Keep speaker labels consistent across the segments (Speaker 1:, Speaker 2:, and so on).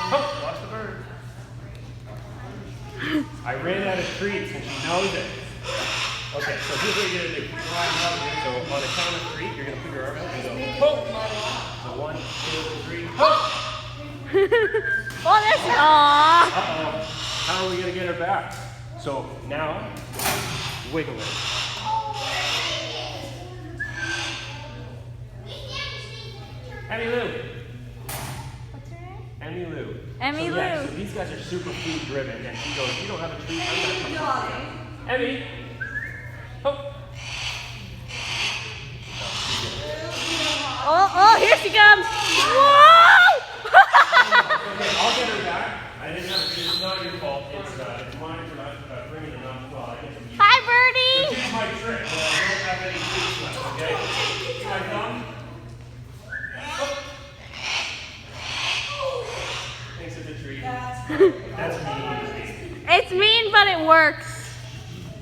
Speaker 1: Oh, lost the bird. I ran out of treats and she knows it. Okay, so here's what you're going to do. So on the count of 3, you're going to put your arm out and go, ho! So 1, 2, 3, ho!
Speaker 2: Oh, that's aww.
Speaker 1: Uh-oh. How are we going to get her back? So now, wiggle it. Emmyloo.
Speaker 2: What's her name?
Speaker 1: Emmyloo.
Speaker 2: Emmyloo.
Speaker 1: So, yeah, so these guys are super food driven, and she goes, "You don't have a treat, I'm gonna come to you." Emmy. Oh.
Speaker 2: Oh, here she comes. Whoa!
Speaker 1: Okay, I'll get her back. I didn't have a treat. It's not your fault. It's mine for not bringing enough. Well, I guess I'm
Speaker 2: Hi, Birdie.
Speaker 1: So here's my trick. But I don't have any treats left. Okay. My thumb. Thanks for the treat. That's mean.
Speaker 2: It's mean, but it works.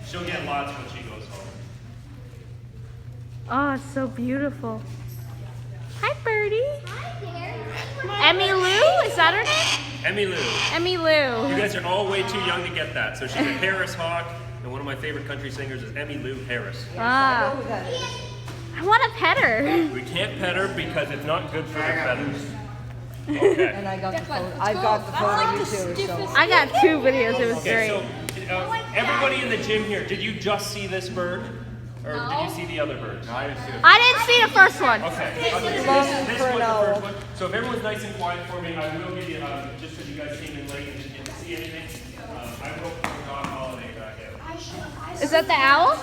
Speaker 1: She'll get lots when she goes home.
Speaker 2: Oh, it's so beautiful. Hi, Birdie.
Speaker 3: Hi there.
Speaker 2: Emmyloo? Is that her name?
Speaker 1: Emmyloo.
Speaker 2: Emmyloo.
Speaker 1: You guys are all way too young to get that. So she's a Harris Hawk, and one of my favorite country singers is Emmyloo Harris.
Speaker 2: Wow. I want to pet her.
Speaker 1: We can't pet her because it's not good for her feathers. Okay.
Speaker 4: And I got the photo. I've got the photo too. So.
Speaker 2: I got 2 videos. It was
Speaker 1: Okay,
Speaker 2: great.
Speaker 1: so everybody in the gym here, did you just see this bird? Or did you see the other birds? No, I didn't see it.
Speaker 2: I didn't see the first one.
Speaker 1: Okay. This
Speaker 4: for
Speaker 1: was
Speaker 4: an
Speaker 1: the
Speaker 4: hour.
Speaker 1: first one. So if everyone's nice and quiet for me, I will give you, just because you guys came in late and didn't see anything, I will put God Holiday back out.
Speaker 2: Is that the owl?